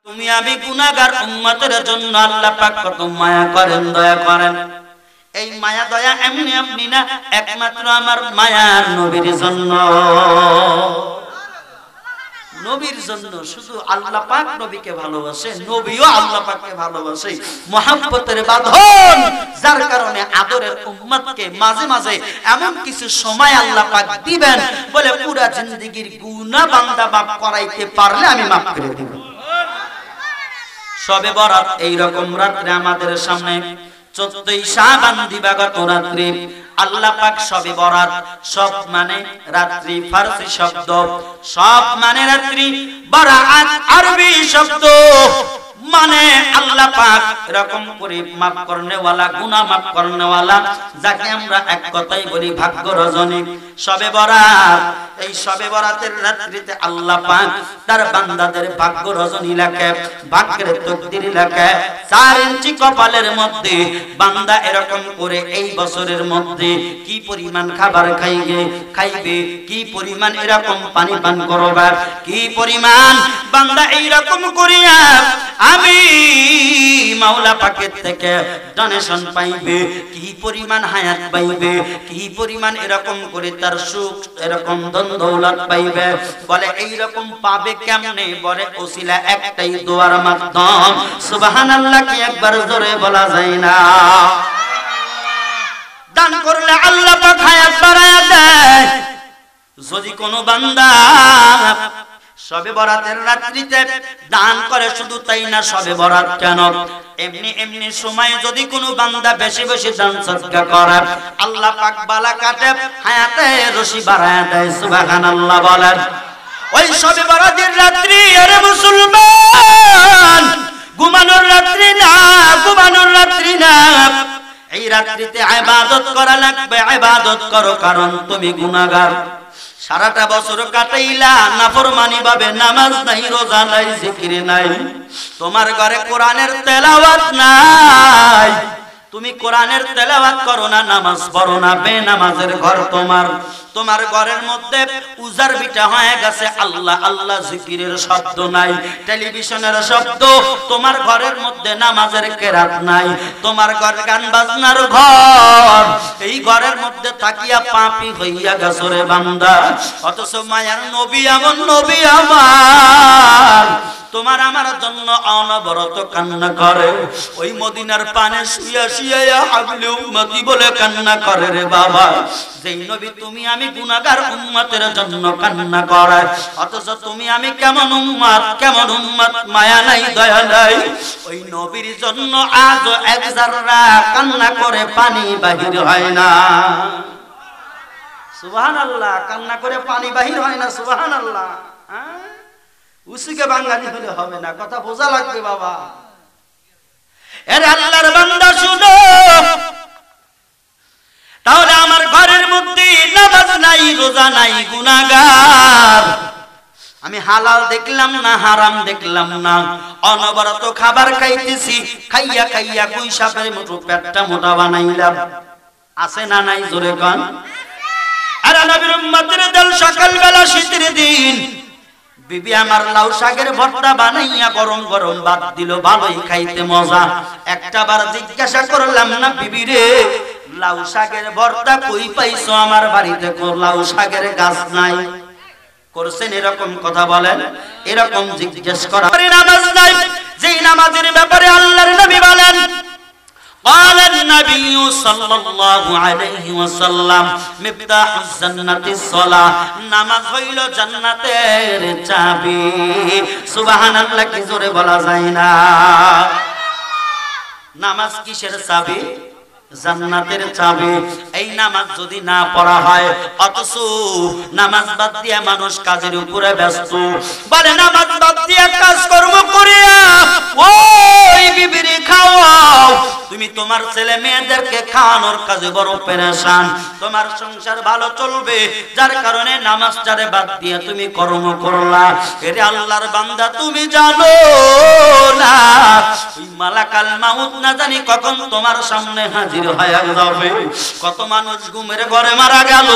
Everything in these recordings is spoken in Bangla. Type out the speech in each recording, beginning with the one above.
তুমি আমি গুনাহগার উম্মতের জন্য আল্লাহ পাক কত মায়া করেন, দয়া করেন। এই মায়া দয়া এমনি আপনি না, একমাত্র আমার মায়ার নবীর জন্য। নবীর জন্য শুধু আল্লাহ পাক নবীকে ভালোবাসে, নবীও আল্লাহ পাককে ভালোবাসে। মহব্বতের বাঁধন, যার কারণে আদরের উম্মতকে মাঝে মাঝে এমন কিছু সময় আল্লাহ পাক দিবেন বলে পুরা জিন্দেগীর গুনাহ বান্দা মাফ করাইতে পারলে আমি মাফ করে দেব। শবে বরাত এই রকম রাত্রে আমাদের সামনে 14ই শাবান দিবাগত রাত্রি আল্লাহ পাক শবে বরাত, সব মানে রাত্রি ফারসি শব্দ, সব মানে রাত্রি, বরাত আরবি শব্দ, মানে আল্লাহ পাক এরকম করে মাফ করনে ওয়ালা, গুনাহ মাফ করনে ওয়ালা, যাকে আমরা এক কথাই বলি ভাগ্য রজনী। শবে বরাত, এই শবে বরাতের রাত্রিতে আল্লাহ পাক তার বান্দাদের ভাগ্য রজনী লেখে, ভাগ্যের তকদির লেখে। 4 ইঞ্চি কপালের মধ্যে বান্দা এরকম করে এই বছরের মধ্যে কি পরিমাণ খাবার খাইবে, কি পরিমাণ এরকম পানি পান করবে, কি পরিমাণ বান্দা এইরকম করিয়া আমি মাওলা পাকের থেকে ডোনেশন পাইবে, কি পরিমাণ হায়াত পাইবে, কি পরিমাণ এরকম করে তার সুখ এরকম ধন দৌলত পাইবে। বলে এই রকম পাবে কেমনে? বলে ওসিলা একটাই, দোয়ার মাধ্যম। সুবহানাল্লাহ কি একবার জোরে বলা যায় না? দান করলে আল্লাহ পাক হায়াত বাড়ায়া দেয়। যদি কোনো বান্দা শবে বরাতের রাত্রিতে দান করে, শুধু তাই না, শবে বরাত কেন, এমনি এমনি সময়ে যদি কোনো বান্দা বেশি বেশি দান সদকা করে, আল্লাহ পাক বালা কাটে, হায়াতে রশি বাড়ায় দেয়। সুবহানাল্লাহ বলেন। ওই শবে বরাতের রাত্রি, আরে মুসলমান, ঘুমানোর রাত্রি না, ঘুমানোর রাত্রি না। এই রাত্রিতে ইবাদত করা লাগবে, ইবাদত করো, কারণ তুমি গুনাহগার। সারাটা বছর কাটাইলা নাফরমানি ভাবে, নামাজ নাই, রোজা নাই, জিকির নাই, তোমার ঘরে কোরআনের তেলাওয়াত নাই, তুমি কোরআনের তেলাওয়াত করো না, নামাজ পড়ো না, বেনামাজের ঘর তোমার। তোমার ঘরের মধ্যে উজার বিটা হয়ে গেছে, আল্লাহ আল্লাহ জিকিরের শব্দ নাই, টেলিভিশনের শব্দ, তোমার ঘরের মধ্যে নামাজের কেরাত নাই, তোমার ঘর গান বাজনার ঘর, এই ঘরের মধ্যে তাকিয়া পাপী হইয়া গেছো রে বান্দা। অথচ মায়ার নবী, এমন নবী আমার, তোমার আমার জন্য অনবরত কান্না করে। ওই মদিনার পানে শুইয়া শুইয়া হাবলে উম্মতি বলে কান্না করে রে বাবা। যেই নবী তুমি আমি গুনাহগার উম্মতের জন্য কান্না করে, অথচ তুমি আমি কেমন উম্মত, কেমন উম্মত, মায়া নাই, দয়া নাই। ওই নবীর জন্য আজ এক যারা কান্না করে পানি বাহির হয় না। সুবহানাল্লাহ, কান্না করে পানি বাহির হয় না। সুবহানাল্লাহ। উসিকে বাঙালি হলে হবে না, কথা বোঝা লাগবে বাবা। এর আল্লাহর বান্দা শুনো, তাহলে আমার ঘরের মধ্যে নামাজ নাই, রোজা নাই, গুনাহগার। আমি হালাল দেখলাম না, হারাম দেখলাম না, অনবরত খাবার খাইতেছি, খাইয়া খাইয়া কুই সাপের মতো পেটটা মোটা বানাইলাম। আছে না নাই? জোরে কান। আর নবীর উম্মতের দল সকালবেলা শীতের দিন বিবি আমার লাউ শাকের ভর্তা বানাইয়া গরম গরম ভাত দিল, ভালোই খাইতে মজা। একটা বার জিজ্ঞাসা করলাম না, বিবি রে লাউ শাকের ভর্তা কই পাইছো? আমার বাড়িতে লাউ শাকের গাছ নাই। করছেন এরকম কথা? বলেন এরকম জিজ্ঞেস করা। নামাজ নাই, যেই নামাজের ব্যাপারে আল্লাহর নবী বলেন, قال النبي صلى الله عليه وسلم مفتاح الجنة الصلاة, নামাজ হইল জান্নাতের চাবি। সুবহানাল্লাহ কি জোরে বলা যায় না? নামাজ কিসের চাবি? জান্নাতের চাবি। এই নামাজ যদি না পড়া হয়, অথচ নামাজ বাদ দিয়ে মানুষ কাজের উপরে ব্যস্ত, বলে নামাজ বাদ দিয়ে কাজকর্ম করিয়া ওই বিবিরে খাওয়াও, তুমি তোমার ছেলে মেয়েদেরকে খাওয়ানোর কাজে বড় পেরেশান, তোমার সংসার ভালো চলবে, যার কারণে নামাজটারে বাদ দিয়ে তুমি কর্ম করলা। এরে আল্লাহর বান্দা, তুমি জানো না ওই মালাকাল মাউত না জানি কখন তোমার সামনে হাজির হয়ে যাবে। কত মানুষ ঘুমের ঘরে মারা গেল,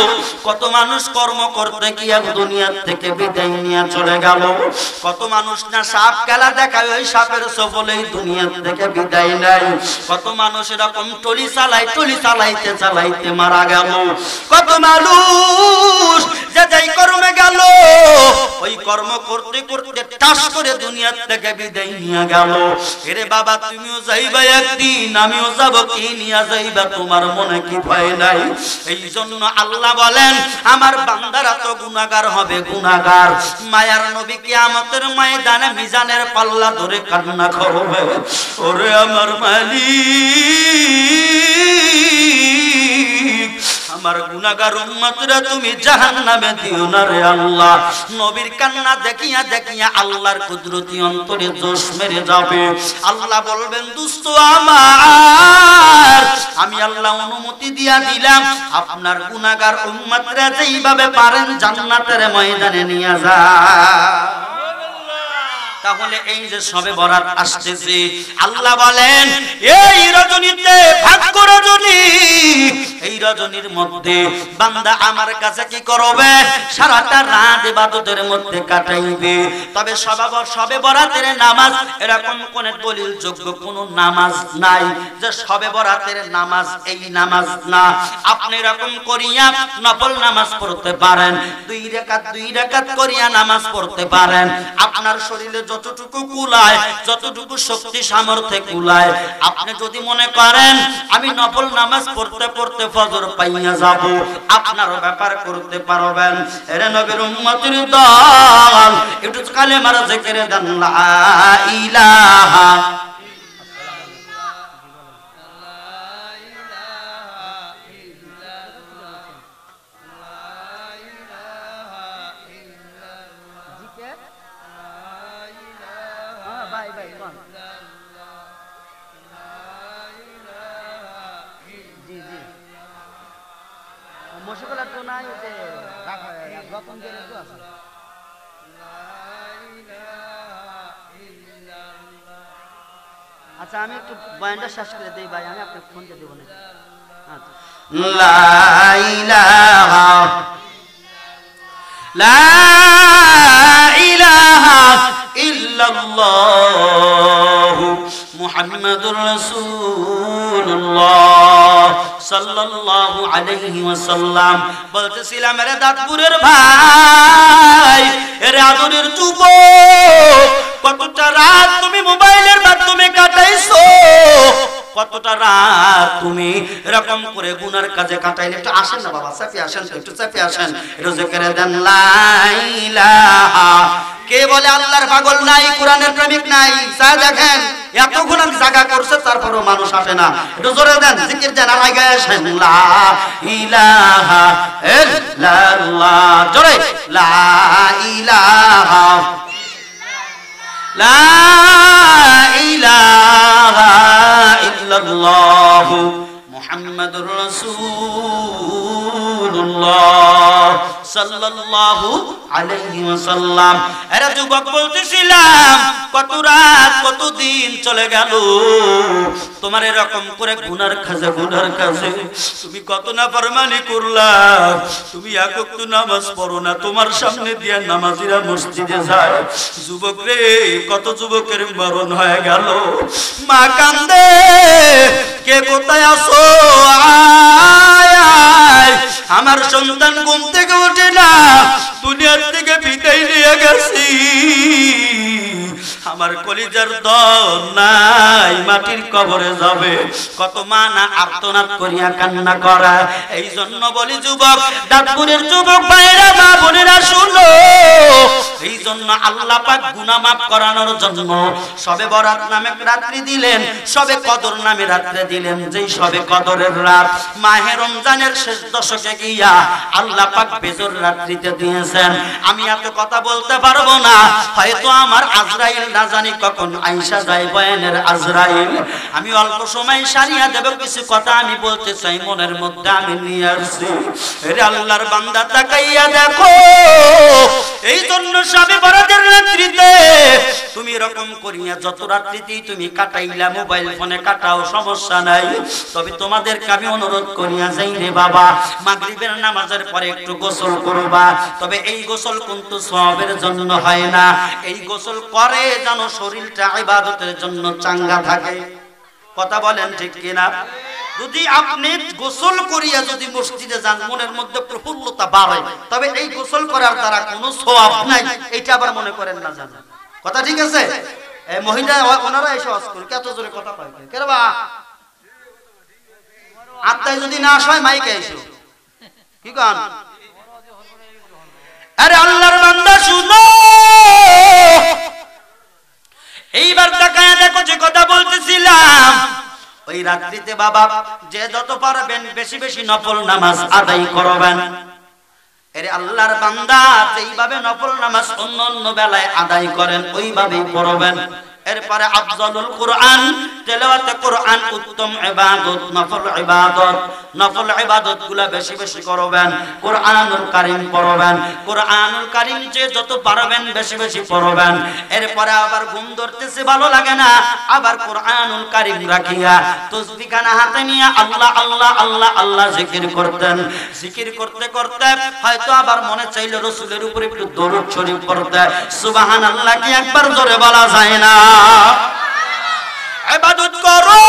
কত মানুষ কর্ম করতে গিয়ে দুনিয়ার থেকে বিদায় নিয়ে চলে গেল, কত মানুষ না সাপ খেলা দেখায় ওই সাপের সফলেই দুনিয়ার থেকে বিদায় নেয়, কত মানুষ এরকম টলি চালাইতে চালাইতে মারা গেল, কত মানুষ যে যেই কর্মে গেল ওই কর্ম করতে করতে টাস করে দুনিয়ার থেকে বিদায় নিয়ে গেল। এরে বাবা তুমিও যাইবা একদিন, আমিও যাব, কি নিয়ে যাইবা তোমার মনে কি ভয় নাই? এই জন্য আল্লাহ বলেন আমার বান্দারা তো গুনাহগার হবে, গুনাহগার। মায়ার নবী কিয়ামতের ময়দানে মিজানের পাল্লা ধরে কান্না করবে, ওরে আমার মালিক, আমার গুনাহগার উম্মতরা তুমি জাহান্নামে দিও না রে আল্লাহ। নবীর কান্না দেখিয়া দেখিয়া আল্লাহর কুদরতি অন্তরে জোশ মেরে যাবে। আল্লাহ বলবেন দুষ্ট আমার, আমি আল্লাহ অনুমতি দিয়া দিলাম আপনার গুনাহগার উম্মতরা যেইভাবে পারেন জান্নাতের ময়দানে নিয়ে যা। তাহলে এই যে সবে বরাত আসতেছে, আল্লাহ বলেন এই রজনীতে ভাগ্য রজনী, এই রজনীর মধ্যে বান্দা আমার কাছে কি করবে? সারাটা রাত ইবাদতের মধ্যে কাটাইবে। তবে সবে বরাতের নামাজ এরকম কোন দলিল যোগ্য কোন নামাজ নাই যে সবে বরাতের নামাজ এই নামাজ না। আপনি এরকম করিয়া নফল নামাজ পড়তে পারেন, দুই রাকাত করিয়া নামাজ পড়তে পারেন। আপনার শরীরে যতটুকু কুলায়, যতটুকু শক্তি সামর্থ্যে কুলায়, আপনি যদি মনে করেন আমি নফল নামাজ পড়তে পড়তে ফজর পাইয়া যাব, আপনারও ব্যাপার করতে পারবেন। এরে নবীর উম্মতের দল, একটু কালেমার জিকির দেন লা ইলাহা আচ্ছা আমি একটু বয়ানটা শেষ করে দেই ভাই, আমি আপনাকে ফোন দিয়ে দেবো না। লা ইলাহা লা ইলাহা ইল্লাল্লাহ মুহাম্মাদুর রাসূলুল্লাহ সাল্লাল্লাহু আলাইহি ওয়াসাল্লাম। বলতেছিলাম রে দাঁতপুরের ভাই, এর আদরের যুবক, কতটা রাত তুমি মোবাইলের মাধ্যমে কাটাইছো, কতটা রাত তুমি এরকম করে গুনার কাজে কাটাইলে। একটু আসেন না বাবা, চাপে আসেন তো, একটু চাপে আসেন, একটু জিকির দেন লা ইলাহা। কে বলে আল্লাহর পাগল নাই, কোরআনের প্রেমিক নাই? যা দেখেন এত গুনাহ জায়গা করছে তারপরও মানুষ আসে না। একটু জোরে দেন, জিকির দেন, আর আগে আসেন লা ইলাহা ইল্লাল্লাহ, জোরে লা ইলাহা লা ইলাহা ইল্লাল্লাহ মুহাম্মাদুর রাসূলুল্লাহ সাল্লাল্লাহু আলাইহি ওয়াসাল্লাম। এরা যুবক বলতেছিলাম কত রাত কত দিন চলে গেল, তোমার এরকম করে গুনার কাজে তুমি কত না ফরমানি করলা, তুমি এক ওয়াক্ত নামাজ পড়ো না, তোমার সামনে দিয়ে নামাজিরা মসজিদে যায়। যুবক রে, কত যুবকের মরণ হয়ে গেল। মা কান্দে, কে কোথায় আছো? আয় আয়, আমার সন্তান ঘুম থেকে ওঠে না, দুনিয়ার থেকে বিদায় নিয়ে গেছি, আমার কলিজার দল নাই, মাটির কবরে যাবে। কত মা না আর্তনাদ করিয়া কান্না করা। এই জন্য বলি যুবক, দাঁতপুরের যুবক ভাইরা, মা বোনেরা শুনো, এই জন্য আল্লাহ পাক গুনাহ মাফ করানোর জন্য সবে বরাত নামে রাত্রি দিলেন, সবে কদর নামে রাত্রি দিলেন। যেই সবে কদরের রাত মাহে রমজানের শেষ দশকে গিয়া আল্লাহ পাক বেজর রাত্রিতে দিয়েছেন। আমি এত কথা বলতে পারবো না, হয়তো আমার আজরাইল না জানি কখন আইসা যায় বয়ানের আজরাইল। আমি অল্প সময় সারিয়া দেব, কিছু কথা আমি বলতে চাই, মনের মধ্যে আমি নিয়ে আসছি। রে আল্লাহর বান্দা তাকাইয়া দেখো, এই জন্য সবে বরাতের রাত্রিতে তুমি এরকম করিয়া যত রাত্রিতেই তুমি কাটাইলা, মোবাইল ফোনে কাটাও, সমস্যা নাই। তবে তোমাদেরকে আমি অনুরোধ করিয়া যাই রে বাবা, মাগরিবের নামাজের পরে একটু গোসল করবা। তবে এই গোসল কিন্তু সওয়াবের জন্য হয় না, এই গোসল করে যেন শরীরটা ইবাদতের জন্য চাঙ্গা থাকে। কথা বলেন ঠিক কিনা? যদি আপনি গোসল করিয়া যদি মসজিদে যান, মনের মধ্যে প্রফুল্লতা বাড়ে, তবে এই গোসল করার দ্বারা কোনো সওয়াব নাই, এটা আবার মনে করেন না। জানেন কথা ঠিক আছে? এই মহিলা ওনারা এসে ওয়াজ করে, কত জোরে কথা কয় কে রে বা? আত্মায় যদি না আসে মাইকে এসো, কি গান? আরে আল্লাহর বান্দা শুনো, এইবার তাকায় দেখো যে কথা বলতেছিলাম, ওই রাত্রিতে বাবা যে যত পারবেন বেশি বেশি নফল নামাজ আদায় করবেন। এর আল্লাহর বান্দা যেইভাবে নফল নামাজ অন্য অন্য বেলায় আদায় করেন ওইভাবেই পড়বেন। এরপরে আফজালুল কোরআন, তেলাওয়াতে কোরআন উত্তম ইবাদত, নফল ইবাদত, নফল ইবাদতগুলো বেশি বেশি করবেন। কোরআনুল কারীম পড়বেন, কোরআনুল কারীম যে যত পারবেন বেশি বেশি পড়বেন। এরপরে আবার ঘুম ধরতেছে, ভালো লাগে না, আবার কোরআনুল কারীম রাখিয়া তাসবিহ খানা হাতে নিয়ে আল্লাহ আল্লাহ আল্লাহ আল্লাহ জিকির করতেন। জিকির করতে করতে হয়তো আবার মনে চাইলো রাসূলের উপরে একটু দরুদ শরীফ পড়তে। সুবহানাল্লাহ কি একবার জোরে বলা যায় না? ইবাদত করো,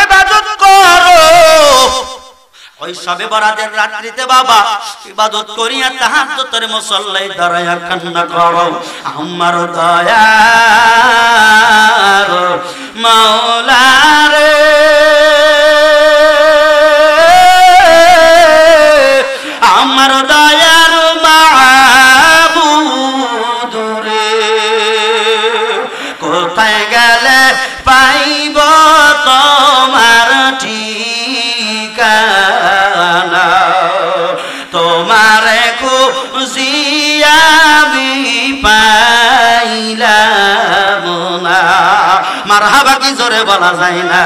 ইবাদত করো। ওই শবে বরাতের রাত্রিতে বাবা ইবাদত করিয়া তাহাজ্জুদের মুসল্লায় দাঁড়ায়া কান্না করো, আমার দয়ার মাওলা রে, আমার দয়ার মাবুদ রে, কোথায় গেলে পাইব তোমার ঠিকানা, তোমারে খুঁজিয়া আমি পাইলাম না। মারহাবা কি জোরে বলা যায় না?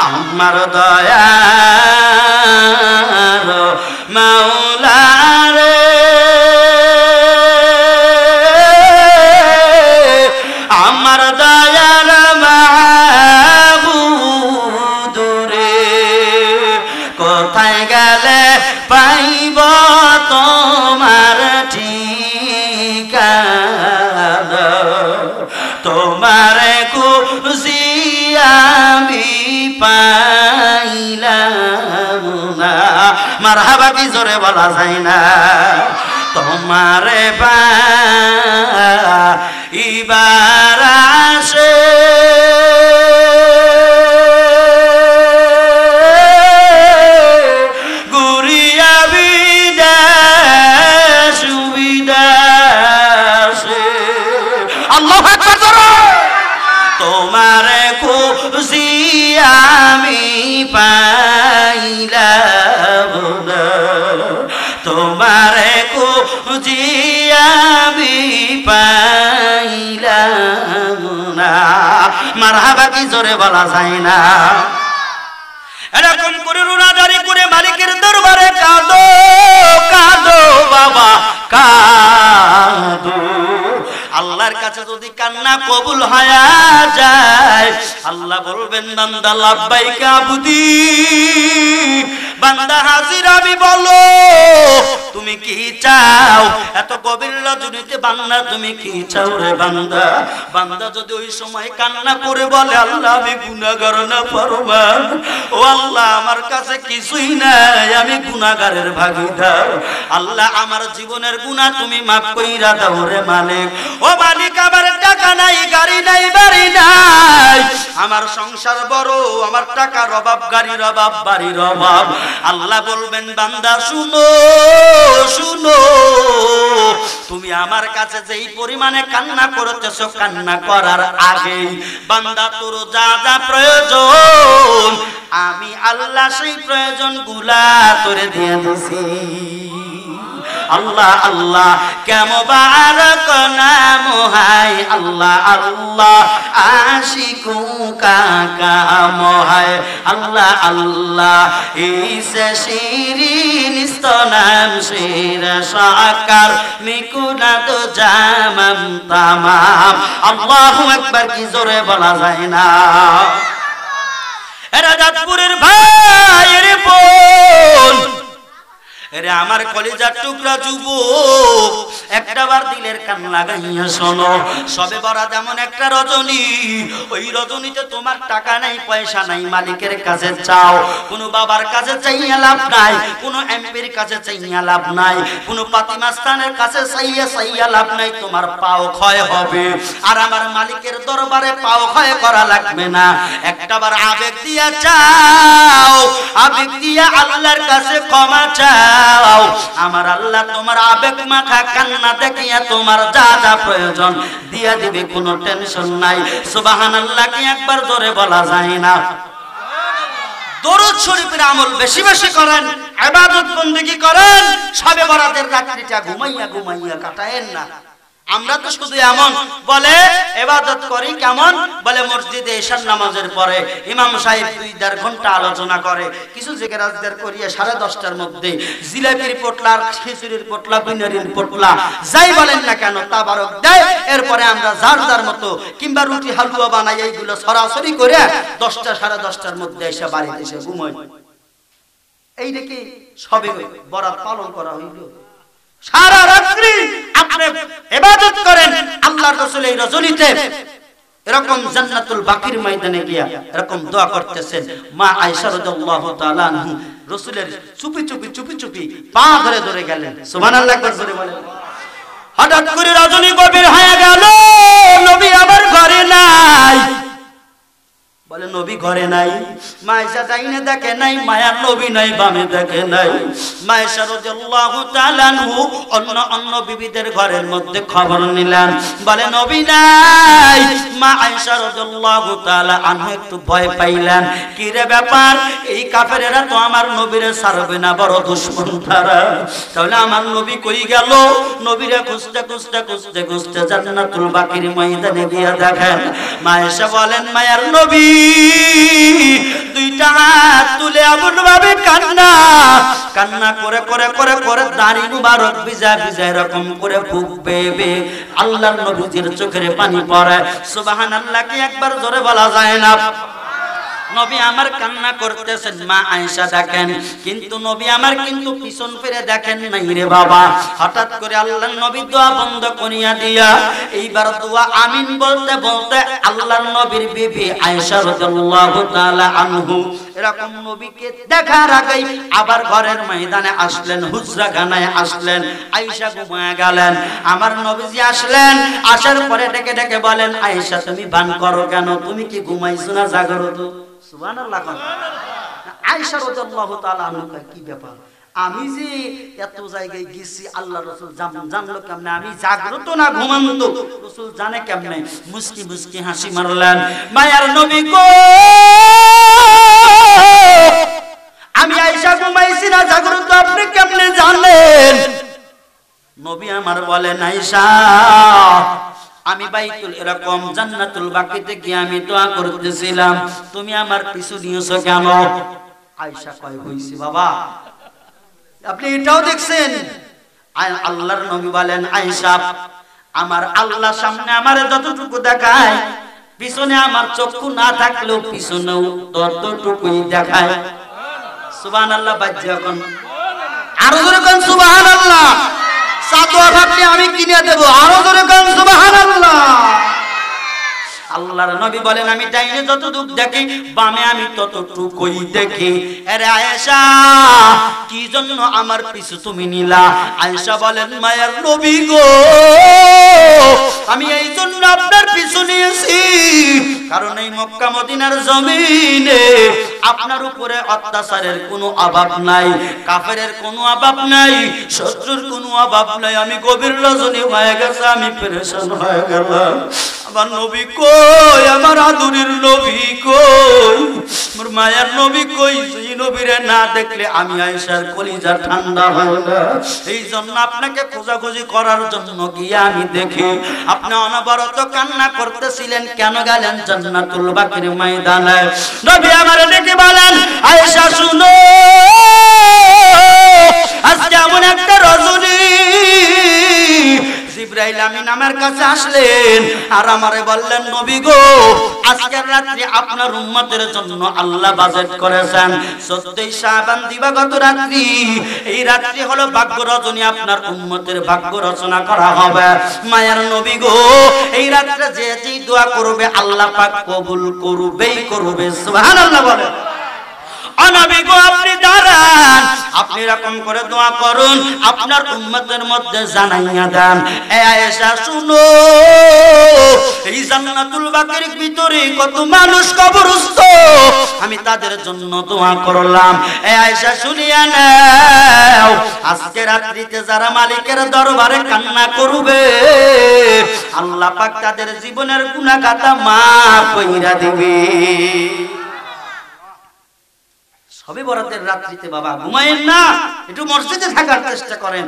আমার দয়ার মাওলা রে, আমার দয়ার মাবুদ রে, কোথায় গেলে পাইব তোমার ঠিকানা, তোমারে খুঁজিয়া আমি পাইলাম না। মারহাবা কি জোরে বলা যায় না? তোমারে পাইবার আসে গুরিয়া বিদেশ বিদেশে। আল্লাহু আকবার জোরে। তোমারে খুঁজিয়া আমি পাইলাম না, তোমারে খুঁজিয়া আমি পাইলাম না। মারহাবা কি জোরে বলা যায় না? এরকম করে রুনাদারি করে মালিকের দরবারে কাঁদো কাঁদো বাবা কাঁদো। আল্লাহর কাছে যদি কান্না কবুল হয়ে যায়, আল্লাহ বলবেন বান্দা লাব্বাইকা আবুদি, বান্দা হাজির আমি, বলো তুমি কি চাও? এত গভীর রজনীতে বান্দা তুমি কি চাও রে বান্দা? বান্দা যদি ওই সময় কান্না করে বলে আল্লাহ আমি গুনাহগার না ফরমান, ও আল্লাহ আমার কাছে কিছুই নাই, আমি গুনাহগারের ভাগীদার, আল্লাহ আমার জীবনের গুনাহ তুমি মাফ কইরা দাও রে মালিক। ও মালিক আমার টাকা নাই, গাড়ি নাই, বাড়ি নাই, আমার সংসার বড়, আমার টাকার অভাব, গাড়ির অভাব, বাড়ির অভাব। আল্লাহ বলবেন বান্দা শুনো শুনো, তুমি আমার কাছে যেই পরিমাণে কান্না করতেছো, কান্না করার আগে বান্দা তোর যা যা প্রয়োজন আমি আল্লাহ সেই প্রয়োজন গুলা তোরে দিয়ে দিছি। আল্লাহ আল্লাহ কে মুবারক নাম হায় আল্লাহ আল্লাহ আশিকু কা কাম হায় আল্লাহ আল্লাহ ইসে শিরিন স্তনাম শির সাকার মিকুনাত জামাম তামাম আল্লাহু আকবার কি জোরে বলা যায় না এরা জাতপুরের ভাই রে বোন এরে আমার কলিজার টুকরা যুবক একটাবার দিলের কান লাগাইয়া শোনো সবে বরাত এমন একটা রজনী ওই রজনীতে তোমার টাকা নাই পয়সা নাই মালিকের কাছে চাও কোনো বাবার কাছে চাইয়া লাভ নাই কোনো এমপির কাছে চাইয়া লাভ নাই কোনো পাতিমাস্তানের কাছে চাইয়া লাভ নাই তোমার পাও ক্ষয় হবে আর আমার মালিকের দরবারে পাও ক্ষয় করা লাগবে না একটাবার আবেগ দিয়া চাও আবেগ দিয়া আল্লাহর কাছে ক্ষমা চাও আমার আল্লাহ তোমার আবেগ মাখা কান্না দেখিয়া তোমার যা যা প্রয়োজন দিয়া দিবে কোনো টেনশন নাই সুবহানাল্লাহ কি একবার জোরে বলা যায় না দরুদ শরীফের আমল বেশি বেশি করেন ইবাদত বندگی করেন শবে বরাতের রাত্রিটা ঘুমাইয়া ঘুমাইয়া কাটায়েন না আমরা তো শুধু এমন বলে ইবাদত করি কেমন বলে মসজিদে ঈশার নামাজের পরে ইমাম সাহেব 2-4 ঘন্টা আলোচনা করে কিছু জায়গায় রাজদার করিয়া 10:30টার মধ্যে জিলাপির পোটলা খিচুড়ির পোটলা বিনারির পোটলা যাই বলেন না কেন তাবারক দেয় এরপরে আমরা যার যার মতো কিংবা রুটি হালুয়া বানাই এইগুলো সরাসরি করে 10টা 10:30টার মধ্যে এসে বাড়িতে এসে ঘুমাই এই দেখি সবে বরাত পালন করা হইল সারা রাত্রি আপনি ইবাদত করেন আল্লাহর রাসূল এই রজনীতে এরকম জান্নাতুল বাকির ময়দানে গিয়া এরকম দোয়া করতেছেন মা আয়েশা রাদিয়াল্লাহু তাআলা আনহা রাসূলের চুপি চুপি পা ধরে ধরে গেলেন সুবহানাল্লাহ একবার জোরে বলেন হঠাৎ করে রজনী গভীর হয়ে গেল নবী আবার ঘরে নাই বলে নবী ঘরে নাই মা আয়েশা ডাইনে দেখে নাই মায়ার নবী নাই বামে দেখে নাই মা আয়েশা রাদিয়াল্লাহু তাআলা আনহু অন্য বিবিদের ঘরের মধ্যে খবর নিলেন বলে নবী নাই মা আয়েশা রাদিয়াল্লাহু তাআলা আনহু একটু ভয় পাইলেন কি রে ব্যাপার এই কাফেরেরা তো আমার নবীরে ছাড়বে না বড় দুশমন তারা তাহলে আমার নবী কই গেল নবীরে খুঁজতে জান্নাতুল বাকির ময়দানে গিয়া দেখেন মা আয়েশা বলেন মায়ার নবী দুইটা হাত তুলে এমন ভাবে কান্না করে দাড়ি মুবারক ভিজা এরকম করে ফুঁকবে আল্লাহর নবীর চোখের পানি পড়ে সুবহানাল্লাহ কি একবার জোরে বলা যায় না নবী আমার কান্না করতেছেন মা আয়েশা দেখেন কিন্তু নবী আমার কিন্তু পিছন ফিরে দেখেন নাই রে বাবা হঠাৎ করে আল্লাহর নবী দোয়া বন্ধ করিয়া দিয়া এইবার দোয়া আমিন বলতে বলতে আল্লাহর নবীর বিবি আয়েশা রাদিয়াল্লাহু তাআলা আনহু এরকম নবীকে দেখার আগেই আবার ঘরের ময়দানে আসলেন হুজরাখানায় আসলেন আয়েশা ঘুমায়া গেলেন আমার নবীজি আসলেন আসার পরে ডেকে বলেন আয়েশা তুমি বান করো কেন তুমি কি ঘুমাইছো না জাগ্রত সুবহানাল্লাহ আয়েশা রাদিয়াল্লাহু তাআলা আনহা কি ব্যাপার আমি যে এত জায়গায় গেছি আল্লাহর রাসূল জানলো কেমনে আমি জাগ্রত না ঘুমন্ত রাসূল জানে কেমনে মুস্কি হাসি মারলেন মায়ার নবী গো আমি আয়েশা ঘুমাইছি না জাগ্রত আপনি কেমনে জানেন নবী আমার বলেন আয়েশা আমি বাইতুল এরকম জান্নাতুল বাকিতে গিয়ে আমি দোয়া করতেছিলাম তুমি আমার পিছু নিয়েছো কেন আয়েশা কয় হইছে বাবা আপনি এটাও দেখছেন আল্লাহর নবী বলেন আয়েশা আমার আল্লাহ সামনে আমারে যতটুকু দেখায় পিছনে আমার চক্ষু না থাকলেও পিছনেও ততটুকুই দেখায় সুবহানাল্লাহ বাজ্য এখন আরো জোরে কোন সুবহানাল্লাহ সাদোয়া ভাবলে আমি কিনে দেব আরো জোরে কোন সুবহানাল্লাহ আল্লাহর নবী বলেন আমি ডাইনে যতটুকু দেখি বামে আমি ততটুকুই দেখি আরে আয়েশা কি জন্য আমার পিছু তুমি নিলা আয়েশা বলেন মায়ের নবী গো আমি এই জন্য আপনার পিছু নিয়েছি কারণ এই মক্কা মদিনার জমিনে আপনার উপরে অত্যাচারের কোনো অভাব নাই কাফেরের কোনো অভাব নাই শত্রুর কোনো অভাব নাই আমি গভীর রজনী হয়ে গেছে আমি পেরেশান হয়ে গেলাম আমার নবী কই আমার আদরের নবী কই মোর মায়ের নবী কই, এই নবীরে না দেখলে আমি আয়েশার কলিজা ঠান্ডা হয় না। এই জন্য আপনাকে খোঁজাখুঁজি করার জন্য গিয়ে আমি দেখি আপনি অনবরত কান্না করতেছিলেন। কেন গেলেন জান্নাতুল বাকির ময়দানে? নবী আমার ডেকে বলেন, আয়েশা শুনো, আজকে এমন একটা রজনী জিবরাইল আমিন আমার কাছে আসলেন আর আমারে বললেন, নবী গো, আজকের রাত্রি আপনার উম্মতের জন্য আল্লাহ বাজেট করেছেন 14 শাবান দিবাগত রাত্রি। এই রাত্রি হলো ভাগ্য রজনী, আপনার উম্মতের ভাগ্য রচনা করা হবে। মায়ার নবী গো, এই রাত্রে যে যেই দোয়া করবে আল্লাহ পাক কবুল করবেই করবে। সুবহানাল্লাহ বলেন। নবী গো, আপনি দাঁড়ান, আপনি এরকম করে দোয়া করুন, আপনার উম্মতের মধ্যে জানাইয়া দেন। এ আয়েশা শুনো, এই জান্নাতুল বাকির ভিতরে কত মানুষ কবরস্থ, আমি তাদের জন্য দোয়া করলাম। এ আয়েশা শুনিয়া নাও, আজকে রাত্রিতে যারা মালিকের দরবারে কান্না করবে আল্লাহ পাক তাদের জীবনের গুনাহ খাতা মাফ কইরা দিবে। সবে বরাতের রাত্রিতে বাবা ঘুমায়েন না, একটু মসজিদে থাকার চেষ্টা করেন।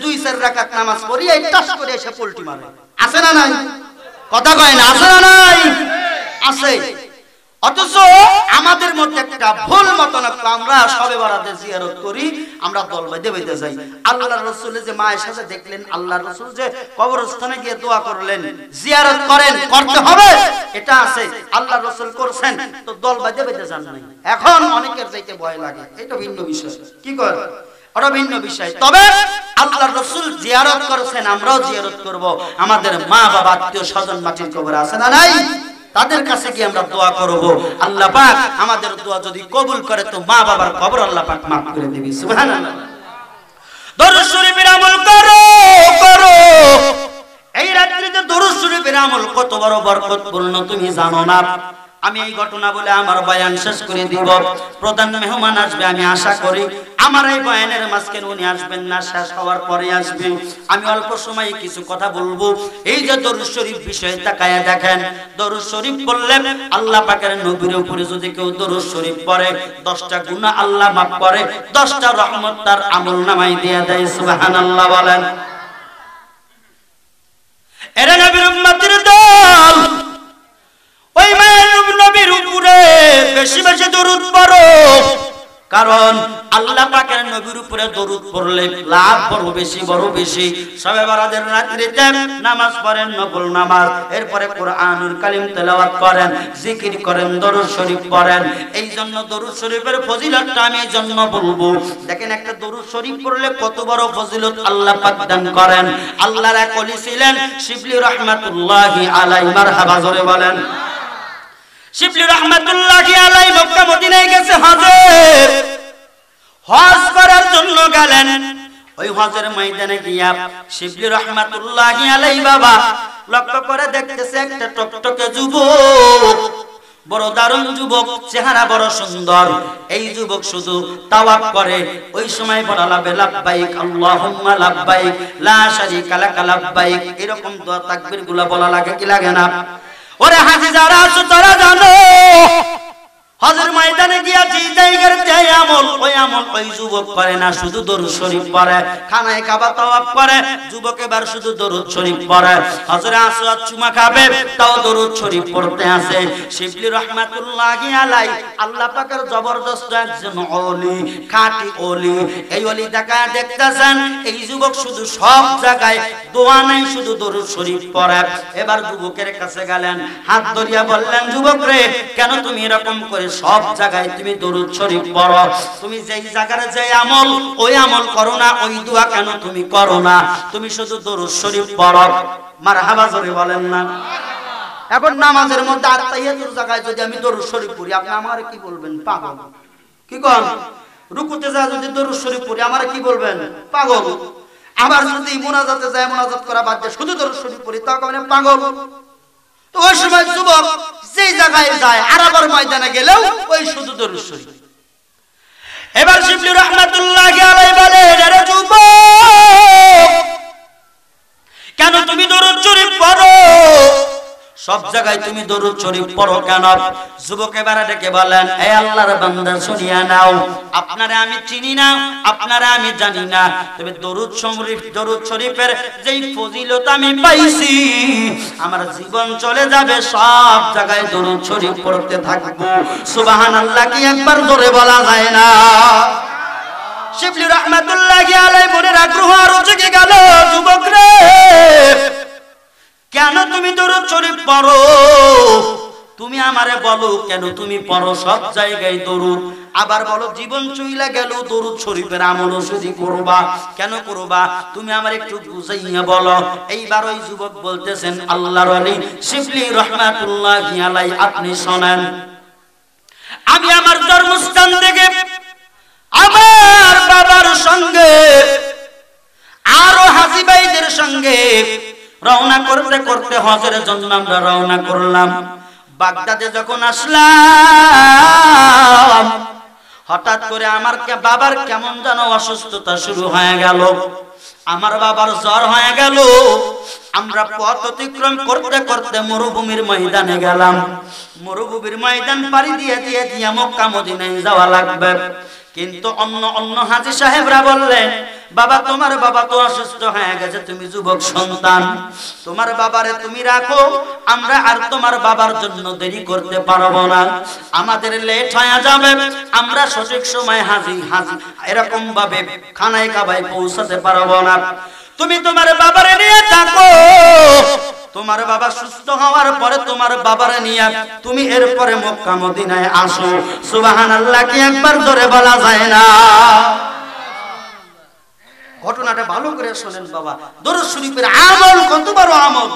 দুই চার রাকাত নামাজ পড়ি এই টাস করে এসে পল্টি মারে, আছে না নাই? কথা কয় না, আছে না নাই? আছে। অথচ আমাদের মধ্যে একটা ভুল মতনক্য, আমরা সবে বরাতে জিয়ারত করি, আমরা দল বেঁধে বেঁধে যাই। আল্লাহর রাসূল যে মায়ের সাথে দেখলেন, আল্লাহর রাসূল যে কবরস্থানে গিয়ে দোয়া করলেন, জিয়ারত করেন, করতে হবে, এটা আছে, আল্লাহর রাসূল করছেন, তো দল বেঁধে বেঁধে যান নাই। এখন অনেকের যাইতে ভয় লাগে, এটা ভিন্ন বিষয়। কি কর, ওটা ভিন্ন বিষয়। তবে আল্লাহর রাসূল জিয়ারত করেছেন, আমরাও জিয়ারত করব। আমাদের মা বাবা আত্মীয় স্বজন মাটির কবরে আছে না নাই? তাদের কাছে গিয়ে আমরা দোয়া করব। আল্লাহ পাক আমাদের দোয়া যদি কবুল করে তো মা বাবার কবর আল্লাহ পাক মাফ করে দিবেন। সুবহানাল্লাহ। দরুদ শরীফের আমল করো করো। এই রাত্রিতে দরুদ শরীফের আমল কত বড় বরকতপূর্ণ তুমি জানো না। আমি এই ঘটনা বলে আমার বয়ান শেষ করে দিব। প্রধান মেহমান আসবে, আমি আশা করি আমার এই বয়ানের মাঝখানে উনি আসবেন না, শেষ হওয়ার পরে আসবেন। আমি অল্প সময়ে কিছু কথা বলবো। এই যে দরুদ শরীফ বিষয়ে তাকায়া দেখেন, দরুদ শরীফ বললেন আল্লাহ পাকের নবীর উপরে যদি কেউ দরুদ শরীফ পড়ে 10টা গুনাহ আল্লাহ মাফ করে, 10টা রহমত তার আমলনামায় দিয়ে দেয়। সুবহানাল্লাহ বলেন। এরা নবীর উম্মতের দল, ওই মায়ের নবীর উপরে বেশি বেশি দরুদ পড়ো, কারণ আল্লাহ পাকের নবীর উপরে দরুদ পড়লে লাভ বড় বেশি, বড় বেশি। শবে বরাতের রাত্রিতে নামাজ পড়েন, নফল নামাজ, এরপরে কোরআনুল কারীম তেলাওয়াত করেন, জিকির করেন, দরুদ শরীফ পড়েন। এই জন্য দরুদ শরীফের ফজিলতটা আমি এই জন্য বলবো। দেখেন একটা দরুদ শরীফ পড়লে কত বড় ফজিলত আল্লাহ পাক দান করেন। আল্লাহর এক ওলি ছিলেন শিবলি রাহমাতুল্লাহি আলাইহি, মারহাবা জোরে বলেন। শিবলি রাহমাতুল্লাহি আলাইহি মক্কা মদিনায় গেছে হজে, হজ করার জন্য গেলেন। ওই হজের ময়দানে গিয়া শিবলি রাহমাতুল্লাহি আলাইহি বাবা লক্ষ্য করে দেখতেছে একটা টকটকে যুবক, বড় দারুণ যুবক, চেহারা বড় সুন্দর। এই যুবক শুধু তাওয়াফ করে। ওই সময় বলা লাব্বাইক আল্লাহুম্মা লাব্বাইক লা শারীকা লাক লাব্বাইক, এরকম দোয়া তাকবীর গুলো বলা লাগে কি লাগে না? ওরে হাজি যারা আছো তারা জানো, হজের ময়দানে গিয়া যে জায়গার যে আমল, ওই আমল ওই যুবক করে না, শুধু দরুদ শরীফ পড়ে। খানায় কাবা তাওয়াফ করে, যুবক এবার শুধু দরুদ শরীফ পড়ে। হজরে আসওয়াদ চুমা খাবে, তাও দরুদ শরীফ পড়তে আছে। শিবলি রাহমাতুল্লাহি আলাইহি আল্লাহ পাকের জবরদস্ত একজন ওলি, খাঁটি ওলি। এই ওলি দেখা দেখতেছেন এই যুবক শুধু সব জায়গায় দোয়া নাই, শুধু দরুদ শরীফ পড়ে। এবার যুবকের কাছে গেলেন, হাত ধরিয়া বললেন, যুবক রে, কেন তুমি এরকম করে সব জায়গায় তুমি দরুদ শরীফ পড়ো? তুমি যেই জায়গায় যে আমল, ওই আমল করো না, ওই দোয়া কেন তুমি করো না? তুমি শুধু দরুদ শরীফ পড়ো। মারহাবা জোরে বলেন না। এখন নামাজের মধ্যে আত্তাহিয়াতুর জায়গায় যদি আমি দরুদ শরীফ পড়ি, আপনি আমারে কি বলবেন? পাগল। কি কোন? রুকুতে যায় যদি দরুদ শরীফ পড়ি, আমারে কি বলবেন? পাগল। আবার যদি মুনাজাতে যায়, মুনাজাত করা বাদ দিয়ে শুধু দরুদ শরীফ পড়ি, তাও কেমন পাগল? তো ওই সময় যুবক যেই জায়গায় যায়, আরাবার ময়দানে গেলেও ওই শুধু দরুদ শরীফ। এবার শিবলি রাহমাতুল্লাহি আলাইহি বলেন, আরে যুবক, কেন তুমি দরুদ শরীফ পড়ো? সব জায়গায় তুমি দরুদ শরীফ পড়ো কেন? যুবক এবারে ডেকে বলেন, এ আল্লাহর বান্দা শুনিয়া নাও, আপনারে আমি চিনি না, আপনারে আমি জানি না, তবে দরুদ শরীফের যেই ফজিলত আমি পাইছি, আমার জীবন চলে যাবে সব জায়গায় দরুদ শরীফ পড়তে থাকবো। সুবহানাল্লাহ কি একবার জোরে বলা যায় না? শিবলি রহমাতুল্লাহি আলাইহি মনের আগ্রহ আরো জেগে গেল। যুবক রে, কেন তুমি দরুদ শরীফ পড়ো? তুমি আমারে বলো কেন তুমি পড়ো সব জায়গায় দরুদ, আবার বলো জীবন চইলা গেল দরুদ শরীফের আমলও যদি করবা, কেন করবা? তুমি আমার একটু বুঝাইয়া বলো। এইবার ওই যুবক বলতেছেন, আল্লাহর ওলি শিবলি রহমাতুল্লাহি আলাইহি, আপনি শোনেন, আমি আমার জন্মস্থান থেকে আমার বাবার সঙ্গে আরো হাজী ভাইদের সঙ্গে রওনা করতে করতে হজের জন্য আমরা রওনা করলাম। বাগদাদে যখন আসলাম, হঠাৎ করে আমার বাবার কেমন যেন অসুস্থতা শুরু হয়ে গেল। আমার বাবার জ্বর হয়ে গেল। আমরা পথ অতিক্রম করতে করতে মরুভূমির ময়দানে গেলাম। মরুভূমির ময়দান পাড়ি দিয়ে মক্কা মদিনায় যাওয়া লাগবে। কিন্তু অন্য হাজী সাহেবরা বললেন, বাবা তোমার বাবা তো অসুস্থ হয়ে গেছে, তুমি যুবক সন্তান, তোমার বাবারে তুমি রাখো, আমরা আর তোমার বাবার জন্য দেরি করতে পারবো না, আমাদের লেট হয়ে যাবে, আমরা সঠিক সময় হাজী এরকম ভাবে খানায় কাবায় পৌঁছাতে পারবো না, তুমি তোমার বাবারে নিয়ে থাকো, তোমার বাবা সুস্থ হওয়ার পরে তোমার বাবারে নিয়ে তুমি এরপরে মক্কা মদিনায় আসো। সুবহানাল্লাহ কি একবার জোরে বলা যায় না? ঘটনাটা ভালো করে শুনেন বাবা, দরুদ শরীফের আমল কত বড় আমল।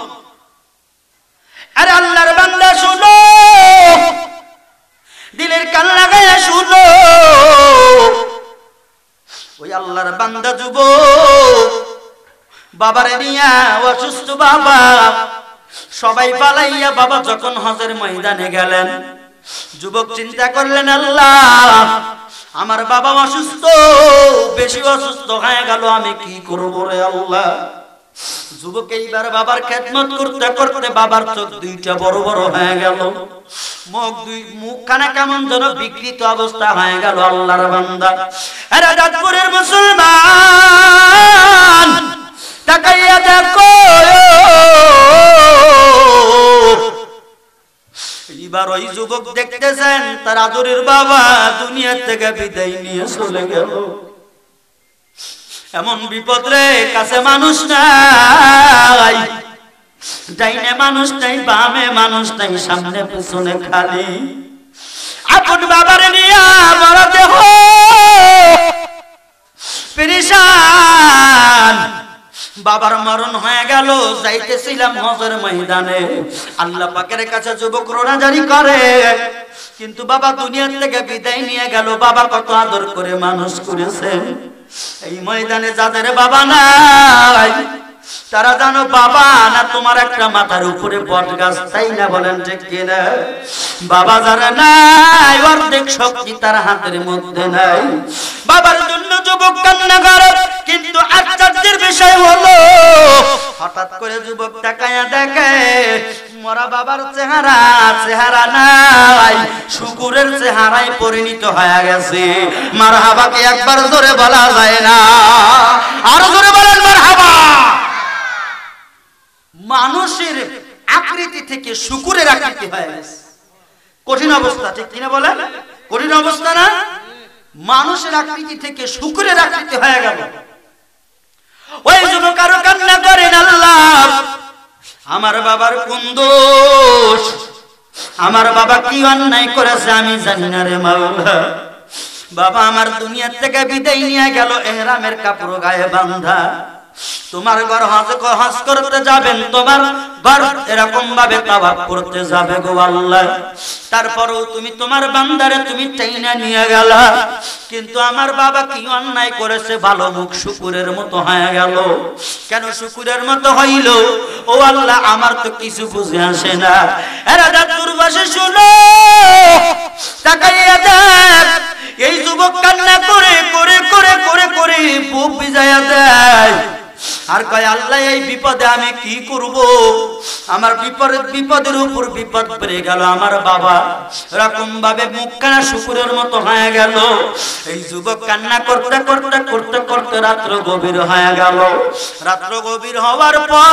আরে আল্লাহর বান্দা শুনো, দিলের কান লাগায়া শুনো, ওই আল্লাহর বান্দা যুবক বাবারে নিয়া অসুস্থ বাবা সবাই পালাইয়া বাবা যখন হজের ময়দানে গেলেন, যুবক চিন্তা করলেন, আল্লাহ আমার বাবা অসুস্থ, বেশি অসুস্থ হয়ে গেল, আমি কি করবো রে আল্লাহ। যুবক এইবার বাবার খেদমত করতে করতে বাবার চোখ দুইটা বড় বড় হয়ে গেল, মুখখানা কেমন যেন বিকৃত অবস্থা হয়ে গেল। আল্লাহর বান্দা, আরে দাঁতপুরের মুসলমান তাকাইয়া দেখো, এবার ওই যুবক দেখতেছেন তার আদরের বাবা দুনিয়া থেকে বিদায় নিয়ে চলে গেল। এমন বিপদ রে, কাছে মানুষ নাই, ডাইনে মানুষ নাই, বামে মানুষ নাই, সামনে পেছনে খালি। আপন বাবারে নিয়ে বড় দেহ পেরেশান, বাবার মরণ হয়ে গেল। যাইতেছিলাম হজের ময়দানে, আল্লাহ পাকের কাছে যুবক রোনা জারি করে, কিন্তু বাবা দুনিয়া থেকে বিদায় নিয়ে গেল। বাবা কত আদর করে মানুষ করেছে, এই ময়দানে যাদের বাবা নাই তারা জানো বাবা না তোমার একটা মাথার উপরে বট গাছ, তাই না? বলেন ঠিক কিনা? বাবা যারা নাই অর্ধেক শক্তি তার হাতের মধ্যে নাই। বাবার জন্য যুবক কান্না করে, কিন্তু আশ্চর্যের বিষয় হলো হঠাৎ করে যুবক তাকায়া দেখে মরা বাবার চেহারা নাই, শুকুরের চেহারায় পরিণত হয়ে গেছে। মারহাবাকে একবার জোরে বলা যায় না? আর জোরে বলেন মারহাবা। মানুষের আকৃতি থেকে শুকুরের আকৃতি হয়ে গেছে। কঠিন অবস্থা, ঠিক কিনা বলেন? কঠিন অবস্থা না? মানুষের আকৃতি থেকে শুকুরের আকৃতি হয়ে গেল। ওই যুবক আরো কান্না করেন, আল্লাহ আমার বাবার কোন দোষ, আমার বাবা কি অন্যায় করেছে আমি জানি না রে মাওলা। বাবা আমার দুনিয়া থেকে বিদায় নিয়ে গেল, ইহরামের কাপড় গায়ে বাঁধা, তোমার ঘর হজ করতে যাবেন, তোমার ঘর এরকম ভাবে তাওয়াফ করতে যাবে গো আল্লাহ। তারপরেও তুমি তোমার বান্দারে তুমি টাইনা নিয়ে গেলা, কিন্তু আমার বাবা কি অন্যায় করেছে, ভালো মুখ শুকুরের মতো হয়ে গেল। কেন শুকুরের মতো হইল? ও আল্লাহ আমার তো কিছু বুঝে আসে না। এরা দাদুর বাসে শুনো, তাকাইয়া দেখ, এই যুবক কান্না করে করে করে করে করে বুক ভিজাইয়া দেয়। আর কয় আল্লাহ এই বিপদে আমি কি করব? আমার বিপদের উপর বিপদ পড়ে গেল। আমার বাবা এরকম ভাবে মুখখানা শুকুরের মতো হয়ে গেল। এই যুবক কান্না করতে করতে করতে করতে রাত্র গভীর হয়ে গেল। রাত্র গভীর হওয়ার পর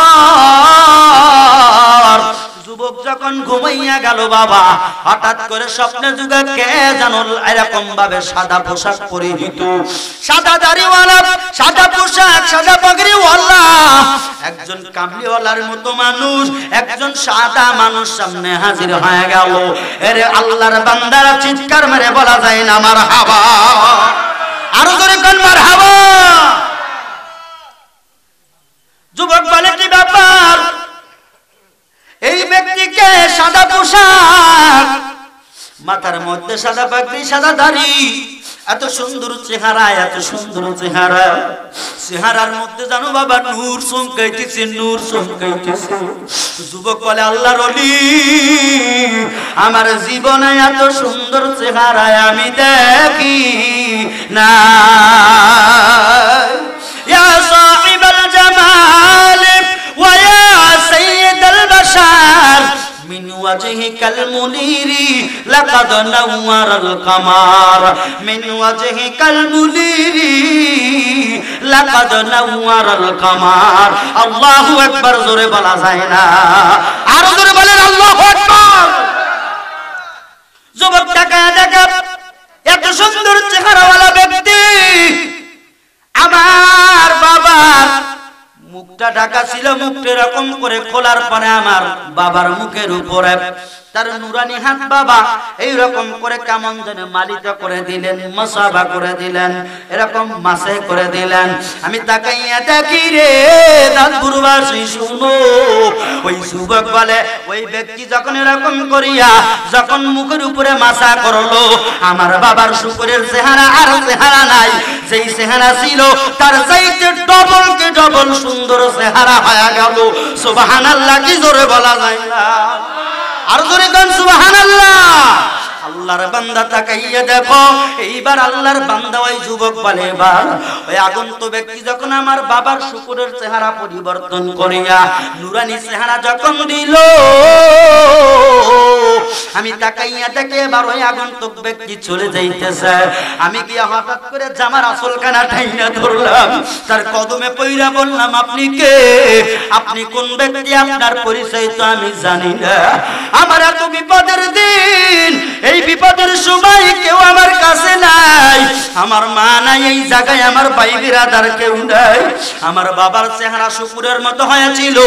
যুবক যখন ঘুমাইয়া গেল, বাবা হঠাৎ করে স্বপ্নে যুগে কে জানো এরকম ভাবে সাদা পোশাক পরিহিত, সাদা দাড়িওয়ালা, সাদা পোশাক, সাদা পাগড়িওয়ালা একজন কামলিওয়ালার মতো মানুষ, একজন সাদা মানুষ সামনে হাজির হয়ে গেল। এরে আল্লাহর বান্দারা চিৎকার মেরে বলা যায় না মারহাবা? আরো জোরে কোন মারহাবা? যুবক বলে কি ব্যাপার? এই ব্যক্তিকে সাদা পোশাক, মাথার মধ্যে সাদা পাগড়ি, সাদা দাড়ি, এত সুন্দর চেহারা, এত সুন্দর চেহারা, চেহারার মধ্যে জানো বাবা নূর চমকাইতেছে, নূর চমকাইতেছে। যুবক বলে আল্লাহর ওলি, আমার জীবনে এত সুন্দর চেহারা আমি দেখি না। ইয়া সাহিবাল জামাল ওয়া ইয়া সাইয়্যিদাল বাশার মিন ওয়াজহিকাল মুনিরি লাকাদ নাওয়ারাল কামার, মিন ওয়াজহিকাল মুনিরি লাকাদ নাওয়ারাল কামার। আল্লাহু আকবার, জোরে বলা যায় না? আর জোরে বলেন আল্লাহু আকবার। যুবক তাকায় দেখে এত সুন্দর চেহারাওয়ালা ব্যক্তি, আমার বাবার মুখটা ঢাকা ছিল, মুখটা এরকম করে খোলার পরে আমার বাবার মুখের উপরে তার নুরানি হাত বাবা এইরকম করে কেমন যেন মালিতা করে দিলেন, মাসাবা করে দিলেন, এরকম মাসে করে দিলেন। আমি তাকাইয়া দেখি রে দাঁতপুরবাসী শুনো, ওই যুবক বলে ওই ব্যক্তি যখন এরকম করিয়া যখন মুখের উপরে মাসা করলো, আমার বাবার শুকুরের চেহারা আর চেহারা নাই, যেই চেহারা ছিল তার চাইতে ডবল কে ডবল সুন্দর চেহারা হয়ে গেল। সুবহানাল্লাহ, কি জোরে বলা যায় না? আর জোরে গান সুবহানাল্লাহ। আল্লাহর বান্দা তাকাইয়া দেখো, এইবার আল্লাহর বান্দা ওই যুবক বলে, এবার ওই আগন্তুক ব্যক্তি যখন আমার বাবার শুকুরের চেহারা পরিবর্তন করিয়া নুরানি চেহারা যখন দিল, আমি তাকাইয়া দেখে এবার ওই আগন্তুক ব্যক্তি চলে যাইতেছে। আমি গিয়া হঠাৎ করে জামার আসলখানা টাইনা ধরলাম, তার কদমে পইরা বললাম, আপনি কে? আপনি কোন ব্যক্তি? আপনার পরিচয় তো আমি জানি না। আমার এত বিপদের দিন, এই বিপদের সময় কেউ আমার কাছে নাই, আমার মা নাই এই জায়গায়, আমার ভাই বিরাদার কেউ নাই। আমার বাবার চেহারা শুকুরের মতো হয়েছিল।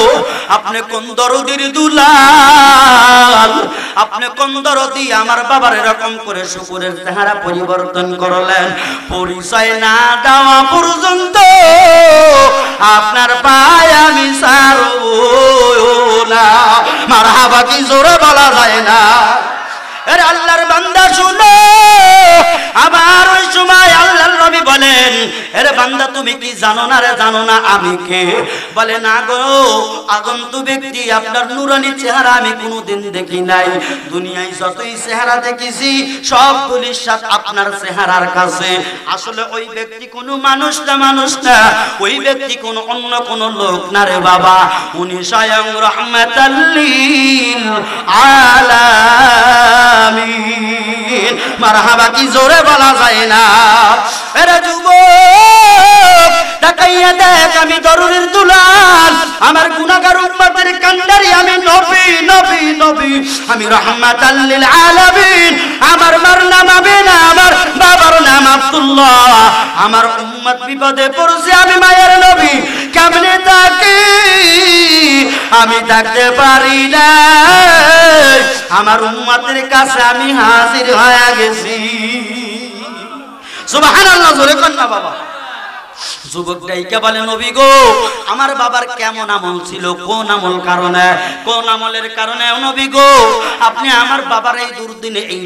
আপনি কোন দরদির দুলাল? আপনি কোন দরদি আমার বাবার এরকম করে শুকুরের চেহারা পরিবর্তন করলেন? পরিচয় না দেওয়া পর্যন্ত আপনার পায়ে আমি ছাড়ব না। মারহাবা, কি জোরে বলা যায় না? আরে আল্লাহর বান্দা শুনো, আবার ওই সময় আল্লাহর নবী বলেন, আরে বান্দা তুমি কি জানো না রে? জানো না আমি কে? বলে না গো, আগন্তুক ব্যক্তি আপনার নুরানি চেহারা আমি কোনোদিন দেখি নাই। দুনিয়ায় যতই চেহারা দেখেছি সবগুলির সাথে আপনার চেহারার কাছে। আসলে ওই ব্যক্তি কোনো মানুষ না, মানুষ না, ওই ব্যক্তি কোনো অন্য কোনো লোক না রে বাবা, উনি স্বয়ং রাহমাতাল লিল আলামিন। মারহাবা, কি জোরে বলা যায় না? আরে যুবক তাকাইয়া দেখ, আমি দরুদের দুলাল, আমার গুনাহগার উম্মতের কান্ডারি, আমি নবী নবী নবী, আমি রাহমাতাল লিল আলামিন। আমার মার নাম আমিনা, আমার বাবার নাম আব্দুল্লাহ। আমার উম্মত বিপদে পড়ছে, আমি মায়ের নবী, কেমনে থাকি? আমি থাকতে পারি না, আমার উম্মতের কাছে আমি হাজির হয়ে গেছি। সুবহানাল্লাহ, জোরে কোন না বাবা। যুবক ডাইকা বলে, নবী গো, আমার বাবার কেমন আমল ছিল, কোন আমল কারণে, কোন আমলের কারণে নবী গো আপনি আমার বাবার এই দুর্দিনে এই